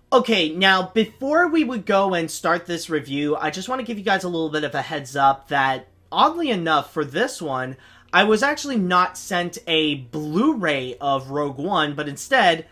Okay, now before we would go and start this review, I just want to give you guys a little bit of a heads up that, oddly enough, for this one, I was actually not sent a Blu-ray of Rogue One, but instead,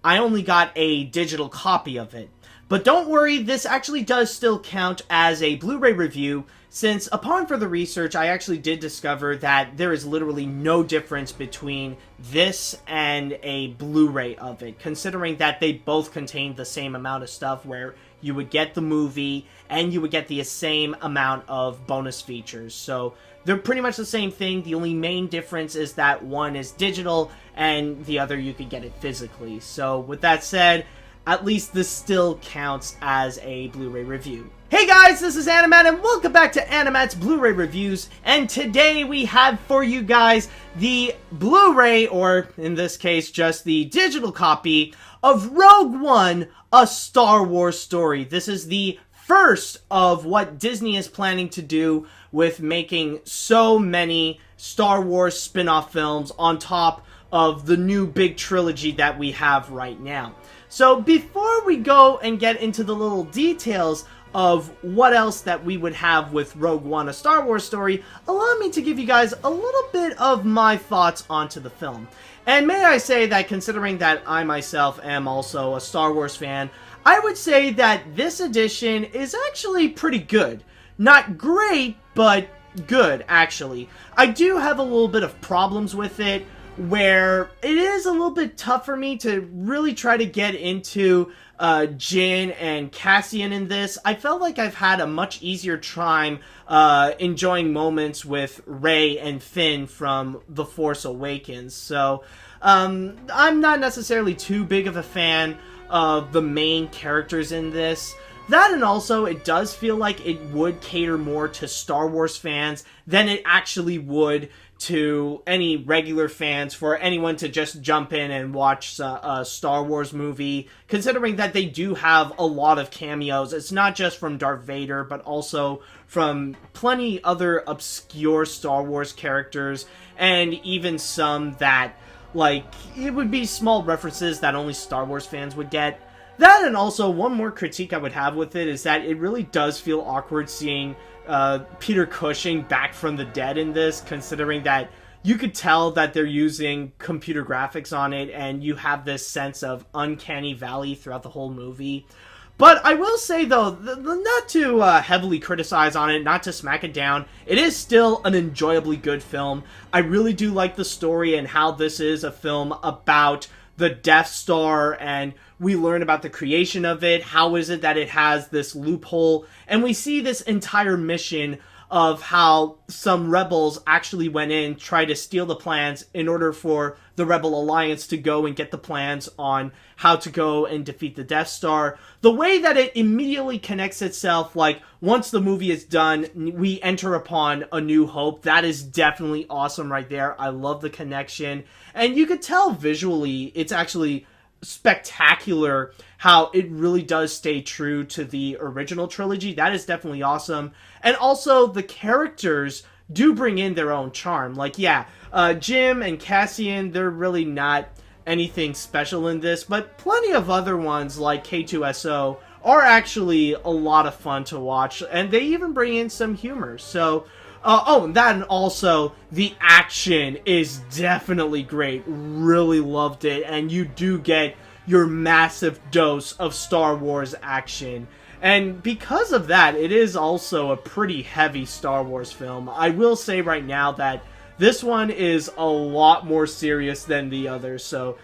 I only got a digital copy of it. But don't worry, this actually does still count as a Blu-ray review, since upon further research, I actually did discover that there is literally no difference between this and a Blu-ray of it, considering that they both contain the same amount of stuff where you would get the movie and you would get the same amount of bonus features. So they're pretty much the same thing. The only main difference is that one is digital and the other you could get it physically. So with that said, at least this still counts as a Blu-ray review. Hey guys, this is Animat and welcome back to Animat's Blu-ray Reviews, and today we have for you guys the Blu-ray, or in this case just the digital copy, of Rogue One, A Star Wars Story. This is the first of what Disney is planning to do with making so many Star Wars spin-off films on top of the new big trilogy that we have right now. So before we go and get into the little details of what else that we would have with Rogue One, A Star Wars Story, allow me to give you guys a little bit of my thoughts onto the film. And may I say that considering that I myself am also a Star Wars fan, I would say that this edition is actually pretty good. Not great, but good, actually. I do have a little bit of problems with it, where it is a little bit tough for me to really try to get into Jin and Cassian in this. I felt like I've had a much easier time enjoying moments with Rey and Finn from The Force Awakens. So I'm not necessarily too big of a fan of the main characters in this. That, and also it does feel like it would cater more to Star Wars fans than it actually would to any regular fans, for anyone to just jump in and watch a Star Wars movie, considering that they do have a lot of cameos. It's not just from Darth Vader, but also from plenty other obscure Star Wars characters, and even some that, like, it would be small references that only Star Wars fans would get. That, and also one more critique I would have with it is that it really does feel awkward seeing Peter Cushing back from the dead in this, considering that you could tell that they're using computer graphics on it, and you have this sense of uncanny valley throughout the whole movie. But I will say, though, not to heavily criticize on it, not to smack it down, it is still an enjoyably good film. I really do like the story and how this is a film about the Death Star, and we learn about the creation of it. How is it that it has this loophole? And we see this entire mission of how some rebels actually went in, tried to steal the plans in order for the Rebel Alliance to go and get the plans on how to go and defeat the Death Star. The way that it immediately connects itself, like, once the movie is done, we enter upon A New Hope. That is definitely awesome right there. I love the connection. And you could tell visually, it's actually spectacular how it really does stay true to the original trilogy. That is definitely awesome. And also, the characters do bring in their own charm. Like, yeah, Jim and Cassian, they're really not anything special in this, but plenty of other ones like K2SO are actually a lot of fun to watch, and they even bring in some humor. So, and that, and also the action is definitely great. Really loved it, and you do get your massive dose of Star Wars action. And because of that, it is also a pretty heavy Star Wars film. I will say right now that this one is a lot more serious than the others, so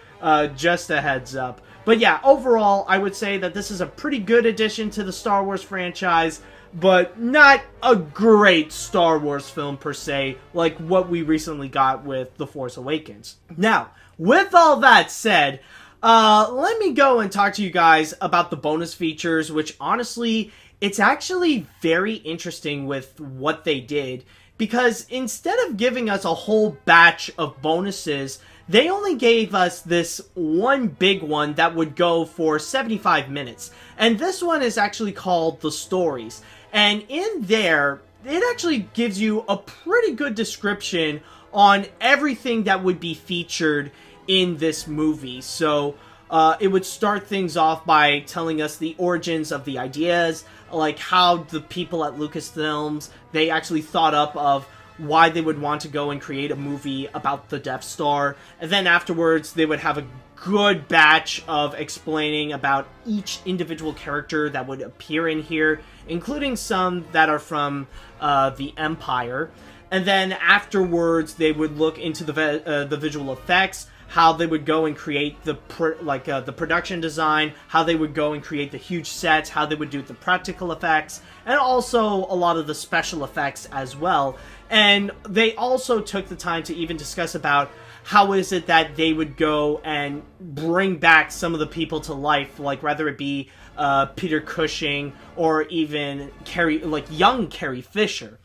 just a heads up. But yeah, overall, I would say that this is a pretty good addition to the Star Wars franchise, but not a great Star Wars film per se, like what we recently got with The Force Awakens. Now, with all that said, let me go and talk to you guys about the bonus features, which honestly, it's actually very interesting with what they did, because instead of giving us a whole batch of bonuses, they only gave us this one big one that would go for 75 minutes. And this one is actually called The Stories. And in there, it actually gives you a pretty good description on everything that would be featured in this movie. So, It would start things off by telling us the origins of the ideas, like how the people at Lucasfilms, they actually thought up of why they would want to go and create a movie about the Death Star. And then afterwards, they would have a good batch of explaining about each individual character that would appear in here, including some that are from the Empire. And then afterwards, they would look into the visual effects, how they would go and create the production design, how they would go and create the huge sets, how they would do the practical effects, and also a lot of the special effects as well. And they also took the time to even discuss about how is it that they would go and bring back some of the people to life, like whether it be Peter Cushing or even young Carrie Fisher.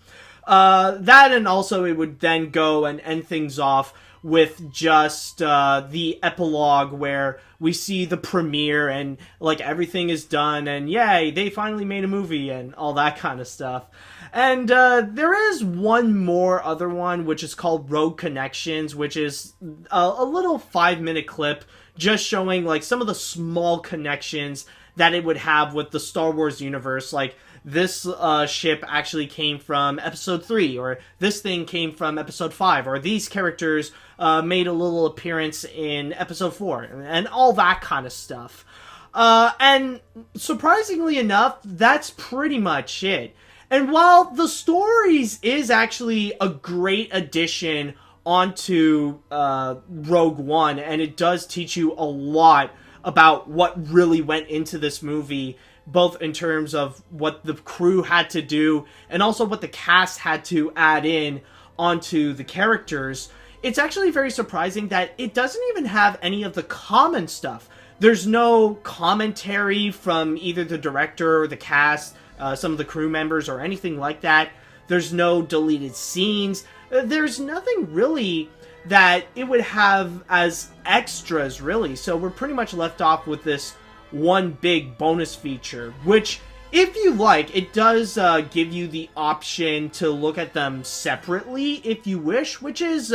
That, and also it would then go and end things off with just the epilogue where we see the premiere and like everything is done and yay, they finally made a movie and all that kind of stuff. And there is one more other one, which is called Rogue Connections, which is a little 5-minute clip just showing like some of the small connections that it would have with the Star Wars universe. Like, this ship actually came from Episode 3, or this thing came from Episode 5, or these characters made a little appearance in Episode 4, and all that kind of stuff. And surprisingly enough, that's pretty much it. And while the stories is actually a great addition onto Rogue One, and it does teach you a lot about what really went into this movie, both in terms of what the crew had to do and also what the cast had to add in onto the characters, it's actually very surprising that it doesn't even have any of the common stuff. There's no commentary from either the director or the cast, some of the crew members, or anything like that. There's no deleted scenes. There's nothing really that it would have as extras, really. So we're pretty much left off with this one big bonus feature, which, if you like, it does give you the option to look at them separately if you wish, which is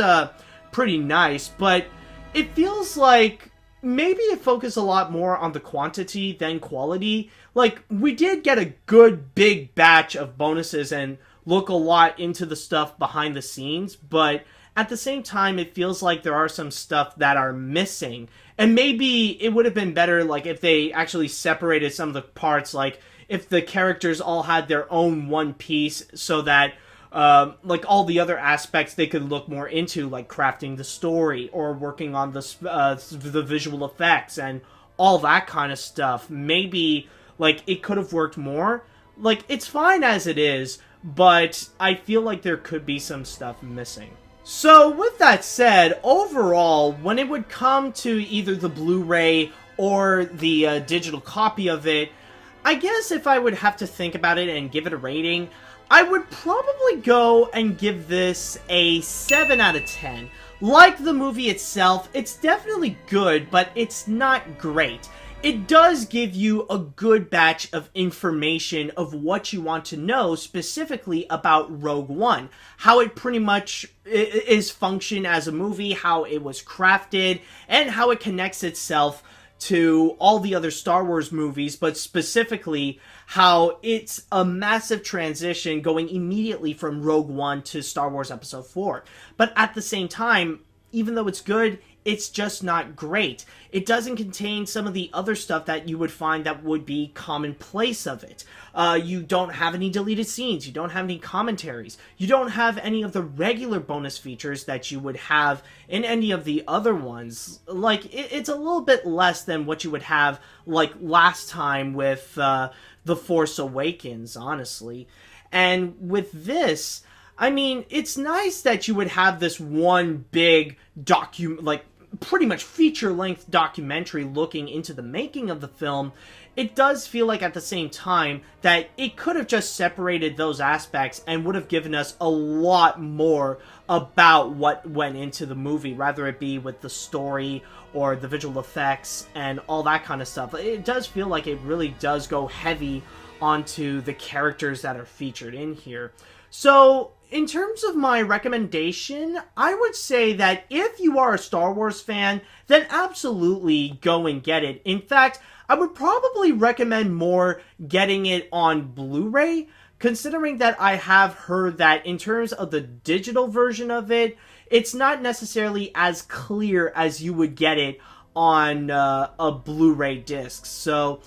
pretty nice, but it feels like maybe it focused a lot more on the quantity than quality. Like, we did get a good big batch of bonuses and look a lot into the stuff behind the scenes, but at the same time, it feels like there are some stuff that are missing. And maybe it would have been better, like, if they actually separated some of the parts, like, if the characters all had their own one piece, so that, like, all the other aspects they could look more into, like crafting the story, or working on the visual effects, and all that kind of stuff. Maybe, like, it could have worked more. Like, it's fine as it is, but I feel like there could be some stuff missing. So, with that said, overall, when it would come to either the Blu-ray or the digital copy of it, I guess if I would have to think about it and give it a rating, I would probably go and give this a 7 out of 10. Like the movie itself, it's definitely good, but it's not great. It does give you a good batch of information of what you want to know specifically about Rogue One. How it pretty much is function as a movie, how it was crafted, and how it connects itself to all the other Star Wars movies, but specifically how it's a massive transition going immediately from Rogue One to Star Wars Episode 4. But at the same time, even though it's good, it's just not great. It doesn't contain some of the other stuff that you would find that would be commonplace of it. You don't have any deleted scenes. You don't have any commentaries. You don't have any of the regular bonus features that you would have in any of the other ones. Like, it's a little bit less than what you would have, like, last time with The Force Awakens, honestly. And with this, I mean, it's nice that you would have this one big pretty much feature-length documentary looking into the making of the film. It does feel like at the same time that it could have just separated those aspects and would have given us a lot more about what went into the movie, rather it be with the story or the visual effects and all that kind of stuff. It does feel like it really does go heavy onto the characters that are featured in here. So in terms of my recommendation, I would say that if you are a Star Wars fan, then absolutely go and get it. In fact, I would probably recommend more getting it on Blu-ray, considering that I have heard that in terms of the digital version of it, it's not necessarily as clear as you would get it on a Blu-ray disc. So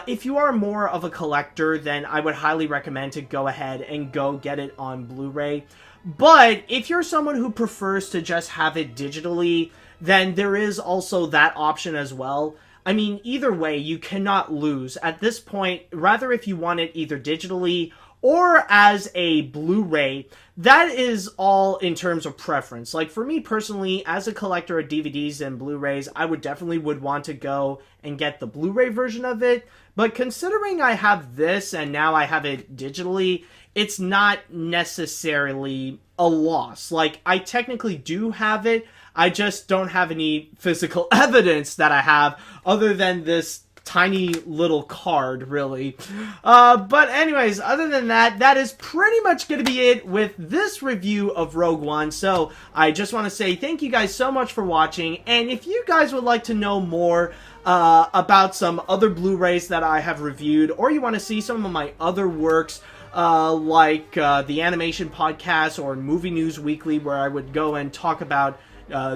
if you are more of a collector, then I would highly recommend to go ahead and go get it on Blu-ray. But if you're someone who prefers to just have it digitally, then there is also that option as well. I mean, either way, you cannot lose. At this point, rather if you want it either digitally or as a Blu-ray, that is all in terms of preference. Like, for me personally, as a collector of DVDs and Blu-rays, I would definitely want to go and get the Blu-ray version of it. But considering I have this and now I have it digitally, it's not necessarily a loss. Like, I technically do have it, I just don't have any physical evidence that I have other than this tiny little card, really. But anyways, other than that, that is pretty much going to be it with this review of Rogue One. So I just want to say thank you guys so much for watching, and if you guys would like to know more about some other Blu-rays that I have reviewed, or you want to see some of my other works, like the Animation Podcast or Movie News Weekly, where I would go and talk about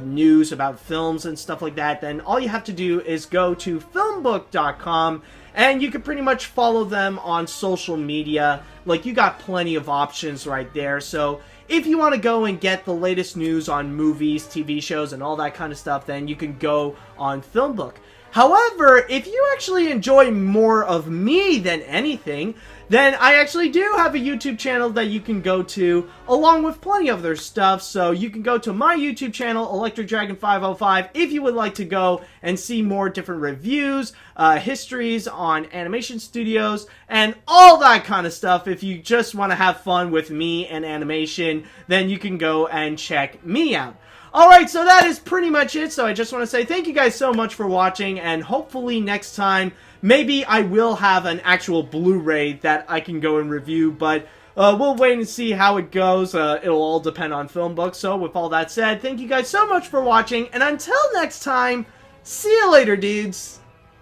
news about films and stuff like that, then all you have to do is go to FilmBook.com, and you can pretty much follow them on social media. Like, you got plenty of options right there. So if you want to go and get the latest news on movies, TV shows, and all that kind of stuff, then you can go on FilmBook. However, if you actually enjoy more of me than anything, then I actually do have a YouTube channel that you can go to, along with plenty of other stuff. So you can go to my YouTube channel, Electric Dragon 505, if you would like to go and see more different reviews, histories on animation studios, and all that kind of stuff. If you just want to have fun with me and animation, then you can go and check me out. Alright, so that is pretty much it. So I just want to say thank you guys so much for watching, and hopefully next time, maybe I will have an actual Blu-ray that I can go and review, but we'll wait and see how it goes. It'll all depend on FilmBook. So with all that said, thank you guys so much for watching, and until next time, see you later, dudes!